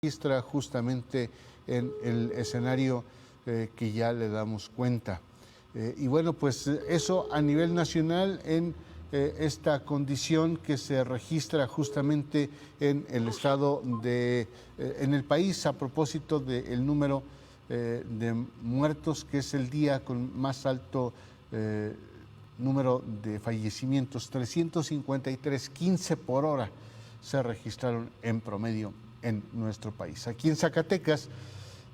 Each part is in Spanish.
registra justamente en el escenario que ya le damos cuenta. Y bueno, pues eso a nivel nacional en esta condición que se registra justamente en el estado en el país a propósito del número de muertos, que es el día con más alto número de fallecimientos, 353, 15 por hora se registraron en promedio en nuestro país. Aquí en Zacatecas,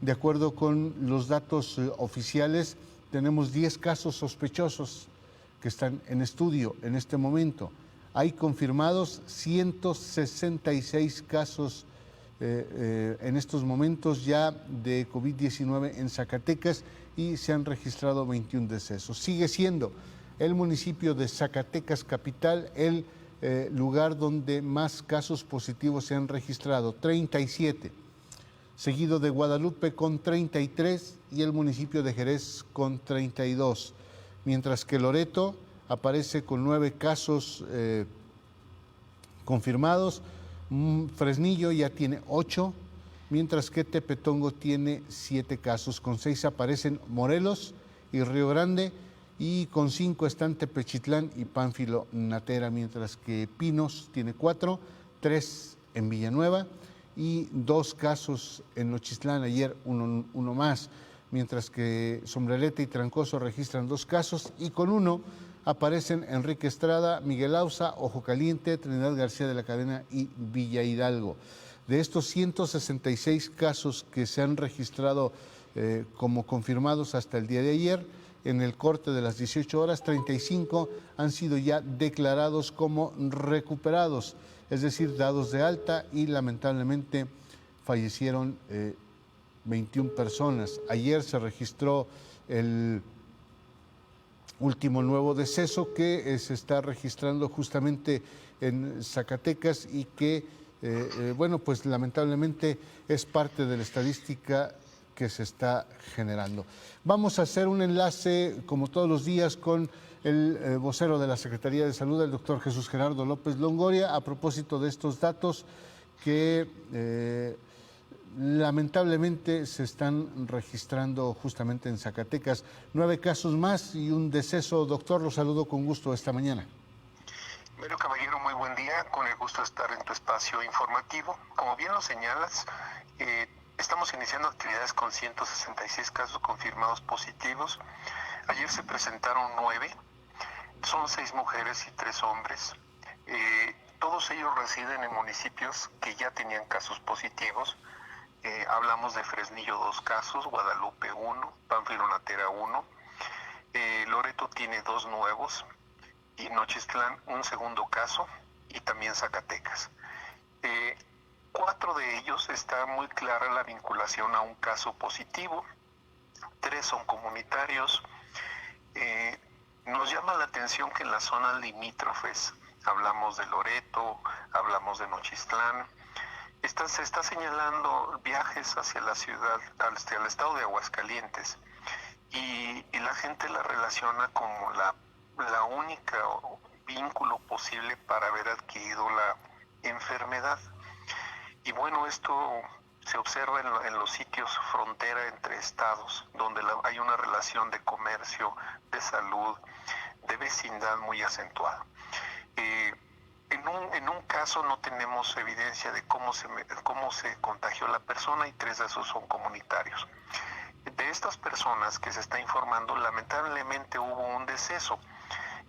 de acuerdo con los datos oficiales, tenemos 10 casos sospechosos que están en estudio en este momento. Hay confirmados 166 casos en estos momentos ya de COVID-19 en Zacatecas y se han registrado 21 decesos. Sigue siendo el municipio de Zacatecas capital el lugar donde más casos positivos se han registrado, 37, seguido de Guadalupe con 33 y el municipio de Jerez con 32, mientras que Loreto aparece con 9 casos confirmados, Fresnillo ya tiene 8, mientras que Tepetongo tiene 7 casos, con 6 aparecen Morelos y Río Grande, y con 5 están Tepechitlán y Pánfilo Natera, mientras que Pinos tiene 4, 3 en Villanueva y 2 casos en Nochistlán, ayer uno más, mientras que Sombrerete y Trancoso registran 2 casos y con 1 aparecen Enrique Estrada, Miguel Auza, Ojo Caliente, Trinidad García de la Cadena y Villa Hidalgo. De estos 166 casos que se han registrado como confirmados hasta el día de ayer, en el corte de las 18 horas, 35 han sido ya declarados como recuperados, es decir, dados de alta, y lamentablemente fallecieron 21 personas. Ayer se registró el último nuevo deceso que se está registrando justamente en Zacatecas y que, bueno, pues lamentablemente es parte de la estadística que se está generando. Vamos a hacer un enlace, como todos los días, con el vocero de la Secretaría de Salud, el doctor Jesús Gerardo López Longoria, a propósito de estos datos que lamentablemente se están registrando justamente en Zacatecas. 9 casos más y un deceso. Doctor, lo saludo con gusto esta mañana. Mario Caballero, muy buen día, con el gusto de estar en tu espacio informativo. Como bien lo señalas, estamos iniciando actividades con 166 casos confirmados positivos. Ayer se presentaron 9, son 6 mujeres y 3 hombres. Todos ellos residen en municipios que ya tenían casos positivos. Hablamos de Fresnillo 2 casos, Guadalupe 1, Pánfilo Natera 1, Loreto tiene 2 nuevos, y Nochistlán un segundo caso, y también Zacatecas. 4 de ellos está muy clara la vinculación a un caso positivo, 3 son comunitarios. Nos llama la atención que en las zonas limítrofes, hablamos de Loreto, hablamos de Nochistlán, se está señalando viajes hacia la ciudad, hacia el estado de Aguascalientes, y la gente la relaciona como la única vínculo posible para haber adquirido la enfermedad. Y bueno, esto se observa en los sitios frontera entre estados, donde hay una relación de comercio, de salud, de vecindad muy acentuada. En un caso no tenemos evidencia de cómo se contagió la persona, y 3 de esos son comunitarios. De estas personas que se está informando, lamentablemente hubo un deceso.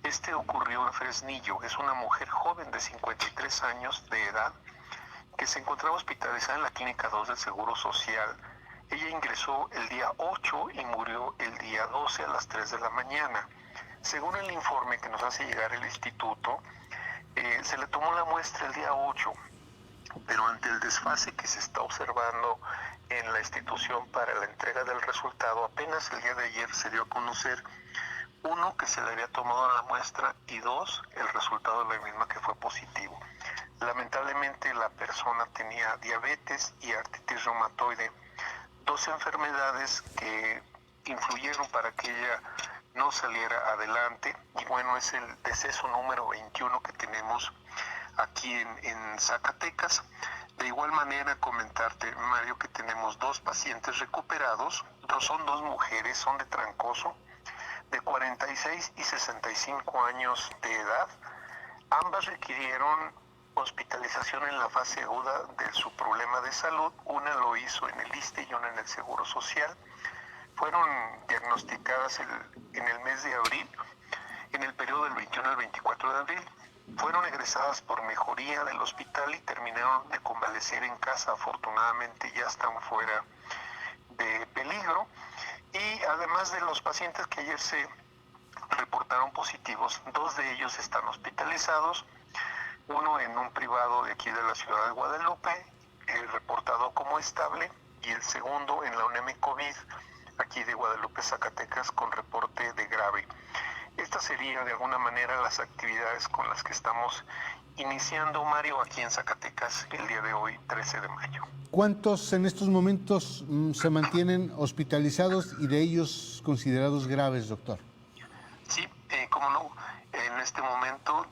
Este ocurrió en Fresnillo. Es una mujer joven de 53 años de edad que se encontraba hospitalizada en la Clínica 2 del Seguro Social. Ella ingresó el día 8 y murió el día 12 a las 3 de la mañana. Según el informe que nos hace llegar el instituto, se le tomó la muestra el día 8, pero ante el desfase que se está observando en la institución para la entrega del resultado, apenas el día de ayer se dio a conocer, 1, que se le había tomado la muestra, y 2, el resultado de la misma, que fue positivo. Lamentablemente la persona tenía diabetes y artritis reumatoide, 2 enfermedades que influyeron para que ella no saliera adelante, y bueno, es el deceso número 21 que tenemos aquí en Zacatecas. De igual manera, comentarte, Mario, que tenemos 2 pacientes recuperados, son 2 mujeres, son de Trancoso, de 46 y 65 años de edad. Ambas requirieron hospitalización en la fase aguda de su problema de salud. Una lo hizo en el ISSSTE y una en el Seguro Social. Fueron diagnosticadas en el mes de abril, en el periodo del 21 al 24 de abril. Fueron egresadas por mejoría del hospital y terminaron de convalecer en casa. Afortunadamente ya están fuera de peligro. Y además de los pacientes que ayer se reportaron positivos, 2 de ellos están hospitalizados. Uno en un privado de aquí de la ciudad de Guadalupe, reportado como estable, y el segundo en la UNEM COVID, aquí de Guadalupe, Zacatecas, con reporte de grave. Estas serían de alguna manera las actividades con las que estamos iniciando, Mario, aquí en Zacatecas el día de hoy, 13 de mayo. ¿Cuántos en estos momentos se mantienen hospitalizados y de ellos considerados graves, doctor? Sí, cómo no. En este momento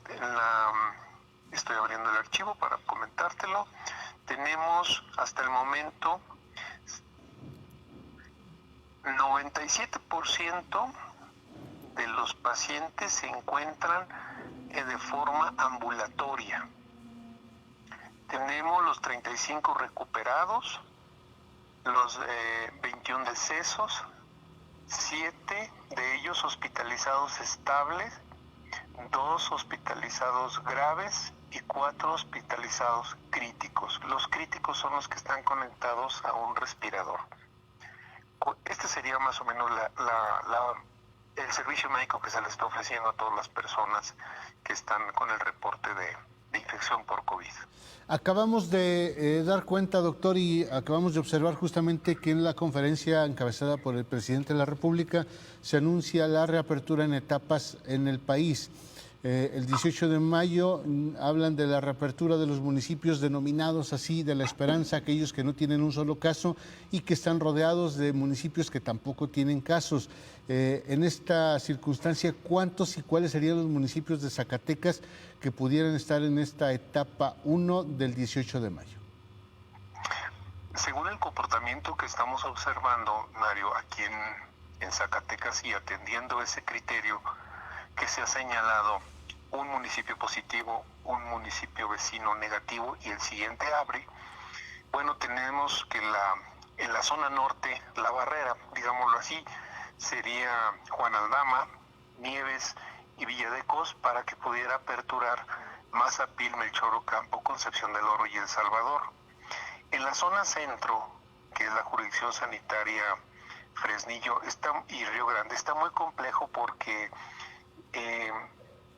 estoy abriendo el archivo para comentártelo. Tenemos hasta el momento 97% de los pacientes se encuentran de forma ambulatoria. Tenemos los 35 recuperados, los 21 decesos, 7 de ellos hospitalizados estables, 2 hospitalizados graves y 4 hospitalizados críticos. Los críticos son los que están conectados a un respirador. Este sería más o menos el servicio médico que se le está ofreciendo a todas las personas que están con el reporte de infección por COVID. Acabamos de dar cuenta, doctor, y acabamos de observar justamente que en la conferencia encabezada por el presidente de la República se anuncia la reapertura en etapas en el país. El 18 de mayo hablan de la reapertura de los municipios denominados así, de la Esperanza, aquellos que no tienen un solo caso y que están rodeados de municipios que tampoco tienen casos. En esta circunstancia, ¿cuántos y cuáles serían los municipios de Zacatecas que pudieran estar en esta etapa 1 del 18 de mayo? Según el comportamiento que estamos observando, Mario, aquí en Zacatecas, y atendiendo ese criterio que se ha señalado, un municipio positivo, un municipio vecino negativo y el siguiente abre, bueno, tenemos que en la zona norte, la barrera, digámoslo así, sería Juan Aldama, Nieves y Villa de Cos, para que pudiera aperturar Mazapil, Melchor Ocampo, Concepción del Oro y El Salvador. En la zona centro, que es la jurisdicción sanitaria Fresnillo y Río Grande, está muy complejo porque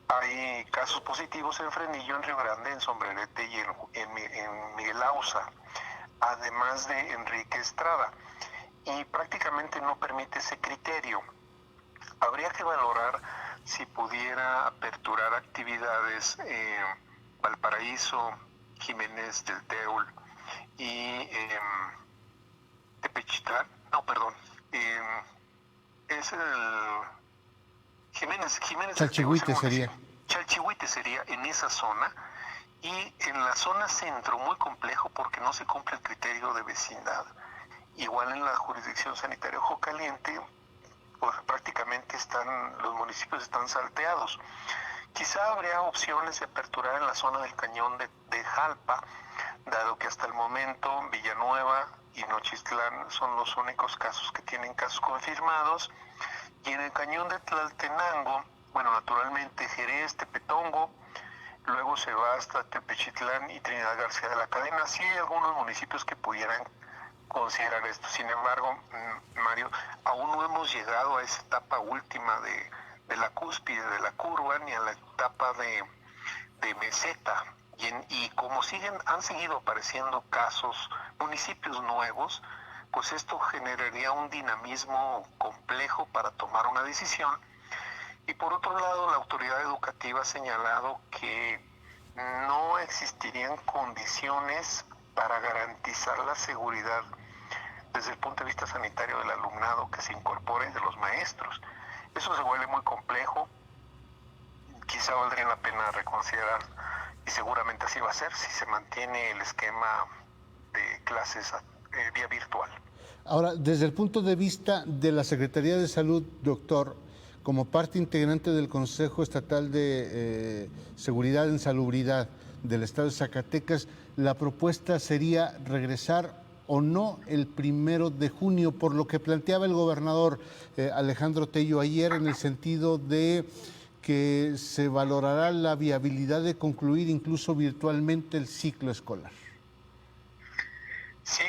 hay casos positivos en Fresnillo, en Río Grande, en Sombrerete y en Miguel Auza, además de Enrique Estrada, y prácticamente no permite ese criterio. Habría que valorar si pudiera aperturar actividades Valparaíso, Jiménez del Teul y Tepechitlán, es el Jiménez Chalchihuite sería. Chalchihuite sería en esa zona, y en la zona centro muy complejo porque no se cumple el criterio de vecindad. Igual en la jurisdicción sanitaria Ojo Caliente, pues prácticamente los municipios están salteados. Quizá habría opciones de aperturar en la zona del cañón de Jalpa, dado que hasta el momento Villanueva y Nochistlán son los únicos casos que tienen casos confirmados. Y en el cañón de Tlaltenango, bueno, naturalmente Jerez, Tepetongo, luego se va hasta Tepechitlán y Trinidad García de la Cadena. Sí hay algunos municipios que pudieran considerar esto. Sin embargo, Mario, aún no hemos llegado a esa etapa última de la cúspide de la curva, ni a la etapa de meseta. Y como han seguido apareciendo casos, municipios nuevos, pues esto generaría un dinamismo complejo para tomar una decisión. Y por otro lado, la autoridad educativa ha señalado que no existirían condiciones para garantizar la seguridad desde el punto de vista sanitario del alumnado que se incorpore, de los maestros. Eso se vuelve muy complejo. Quizá valdría la pena reconsiderar, y seguramente así va a ser, si se mantiene el esquema de clases vía virtual. Ahora, desde el punto de vista de la Secretaría de Salud, doctor, como parte integrante del Consejo Estatal de Seguridad en Salubridad del Estado de Zacatecas, la propuesta sería regresar o no el 1 de junio, por lo que planteaba el gobernador Alejandro Tello ayer, en el sentido de que se valorará la viabilidad de concluir incluso virtualmente el ciclo escolar. Sí,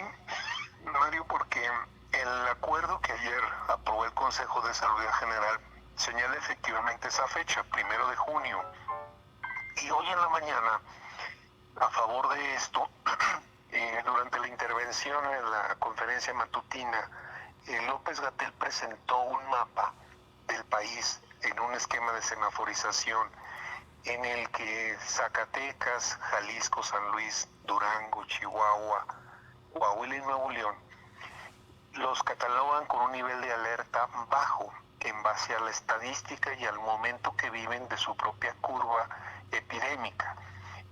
Mario, porque el acuerdo que ayer aprobó el Consejo de Salud General señala efectivamente esa fecha, 1 de junio. Y hoy en la mañana, a favor de esto, durante la intervención en la conferencia matutina, López-Gatell presentó un mapa del país en un esquema de semaforización en el que Zacatecas, Jalisco, San Luis, Durango, Chihuahua, Coahuila y Nuevo León los catalogan con un nivel de alerta bajo en base a la estadística y al momento que viven de su propia curva epidémica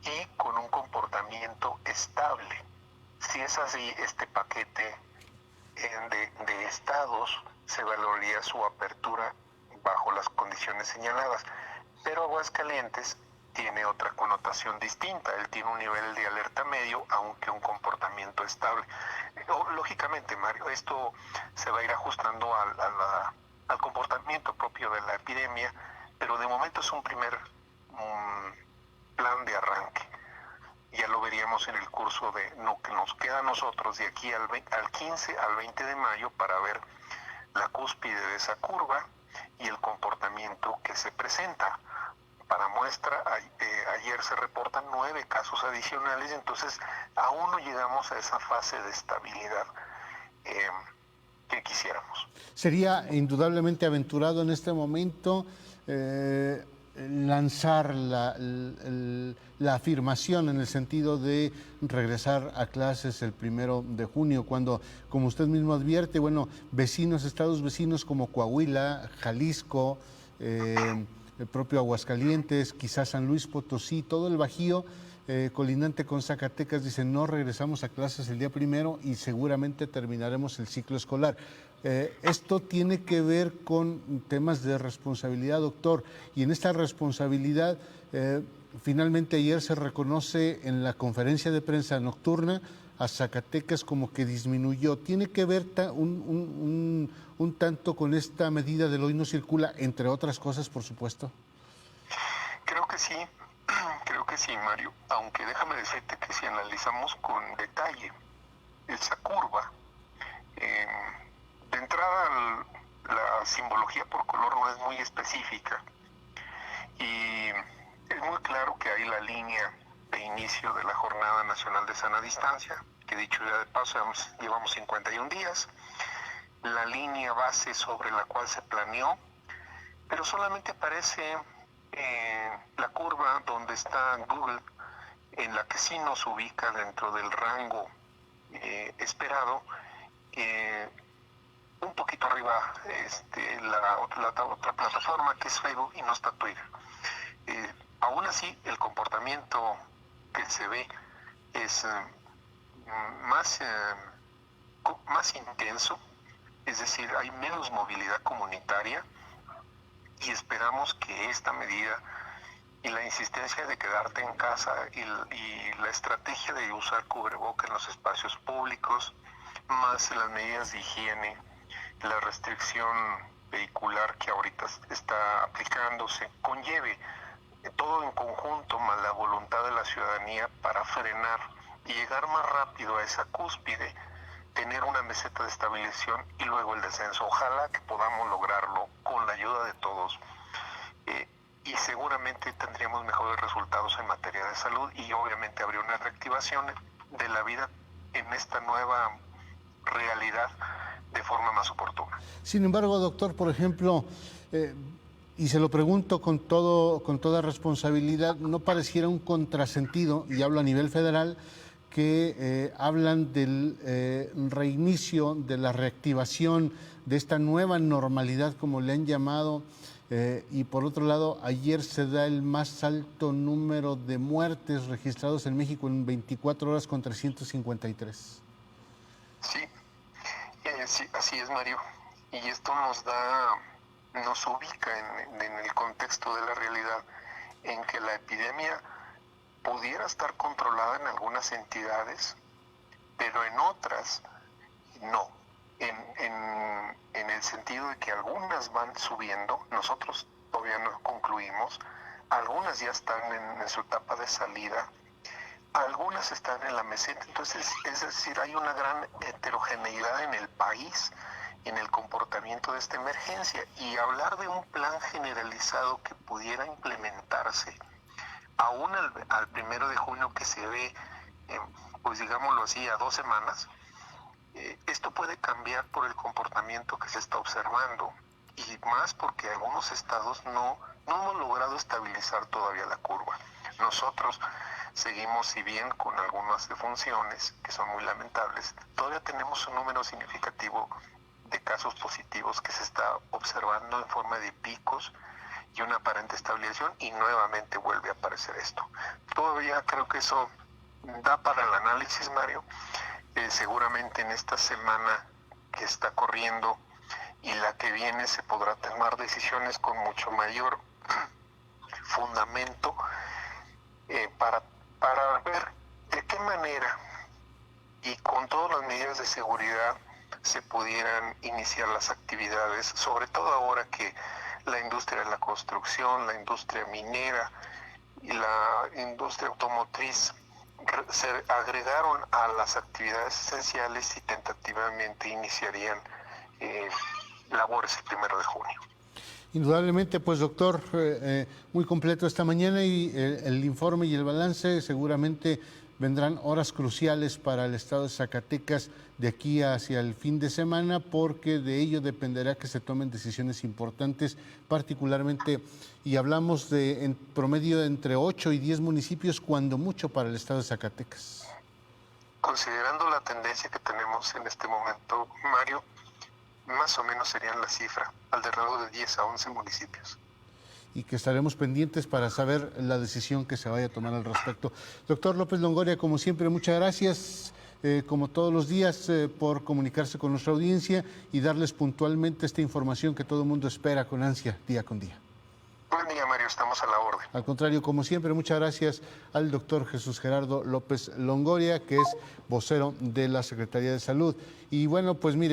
y con un comportamiento estable. Si es así, este paquete de estados se valoraría su apertura bajo las condiciones señaladas, pero Aguascalientes tiene otra connotación distinta. Él tiene un nivel de alerta medio, aunque un comportamiento estable. Lógicamente, Mario, esto se va a ir ajustando al comportamiento propio de la epidemia, pero de momento es un primer plan de arranque. Ya lo veríamos en el curso de lo que nos queda a nosotros de aquí al 15 al 20 de mayo para ver la cúspide de esa curva y el comportamiento que se presenta. Para muestra, ayer se reportan 9 casos adicionales, entonces aún no llegamos a esa fase de estabilidad que quisiéramos. Sería indudablemente aventurado en este momento lanzar la afirmación en el sentido de regresar a clases el 1 de junio, cuando, como usted mismo advierte, bueno, estados vecinos como Coahuila, Jalisco, el propio Aguascalientes, quizás San Luis Potosí, todo el Bajío colindante con Zacatecas, dicen no regresamos a clases el día 1 y seguramente terminaremos el ciclo escolar. Esto tiene que ver con temas de responsabilidad, doctor, y en esta responsabilidad finalmente ayer se reconoce en la conferencia de prensa nocturna a Zacatecas como que disminuyó. ¿Tiene que ver un tanto con esta medida del hoy no circula, entre otras cosas, por supuesto? Creo que sí, Mario, aunque déjame decirte que si analizamos con detalle esa curva, de entrada la simbología por color no es muy específica y es muy claro que hay la línea de inicio de la Jornada Nacional de Sana Distancia, que dicho ya de paso llevamos 51 días, la línea base sobre la cual se planeó, pero solamente aparece la curva donde está Google, en la que sí nos ubica dentro del rango esperado, un poquito arriba la otra plataforma que es Facebook y no está Twitter. Aún así, el comportamiento que se ve es más intenso, es decir, hay menos movilidad comunitaria y esperamos que esta medida y la insistencia de quedarte en casa y la estrategia de usar cubreboca en los espacios públicos, más las medidas de higiene, la restricción vehicular que ahorita está aplicándose, conlleve todo en conjunto más la voluntad de la ciudadanía para frenar y llegar más rápido a esa cúspide, tener una meseta de estabilización y luego el descenso. Ojalá que podamos lograrlo con la ayuda de todos y seguramente tendríamos mejores resultados en materia de salud y obviamente habría una reactivación de la vida en esta nueva realidad de forma más oportuna. Sin embargo, doctor, por ejemplo, y se lo pregunto con toda responsabilidad, ¿no pareciera un contrasentido, y hablo a nivel federal, que hablan del reinicio, de la reactivación de esta nueva normalidad, como le han llamado, Y por otro lado, ayer se da el más alto número de muertes registrados en México en 24 horas con 353. Sí, sí, así es, Mario. Y esto nos ubica en el contexto de la realidad en que la epidemia pudiera estar controlada en algunas entidades, pero en otras no. En el sentido de que algunas van subiendo, nosotros todavía no concluimos, algunas ya están en su etapa de salida, algunas están en la meseta. Entonces, es decir, hay una gran heterogeneidad en el país en el comportamiento de esta emergencia, y hablar de un plan generalizado que pudiera implementarse aún al 1 de junio, que se ve, pues digámoslo así, a 2 semanas, esto puede cambiar por el comportamiento que se está observando, y más porque algunos estados no hemos logrado estabilizar todavía la curva. Nosotros seguimos, si bien con algunas defunciones que son muy lamentables, todavía tenemos un número significativo de casos positivos que se está observando en forma de picos y una aparente estabilización, y nuevamente vuelve a aparecer esto. Todavía creo que eso da para el análisis, Mario. Seguramente en esta semana que está corriendo y la que viene se podrá tomar decisiones con mucho mayor fundamento para ver de qué manera y con todas las medidas de seguridad se pudieran iniciar las actividades, sobre todo ahora que la industria de la construcción, la industria minera y la industria automotriz se agregaron a las actividades esenciales y tentativamente iniciarían labores el 1 de junio. Indudablemente, pues doctor, muy completo esta mañana, y el informe y el balance seguramente vendrán horas cruciales para el estado de Zacatecas de aquí hacia el fin de semana, porque de ello dependerá que se tomen decisiones importantes, particularmente, y hablamos de en promedio de entre 8 y 10 municipios, cuando mucho, para el estado de Zacatecas. Considerando la tendencia que tenemos en este momento, Mario, más o menos serían la cifra, alrededor de 10 a 11 municipios. Y que estaremos pendientes para saber la decisión que se vaya a tomar al respecto. Doctor López Longoria, como siempre, muchas gracias, como todos los días, por comunicarse con nuestra audiencia y darles puntualmente esta información que todo el mundo espera con ansia día con día. Buen día, Mario, estamos a la orden. Al contrario, como siempre, muchas gracias al doctor Jesús Gerardo López Longoria, que es vocero de la Secretaría de Salud. Y bueno, pues mire,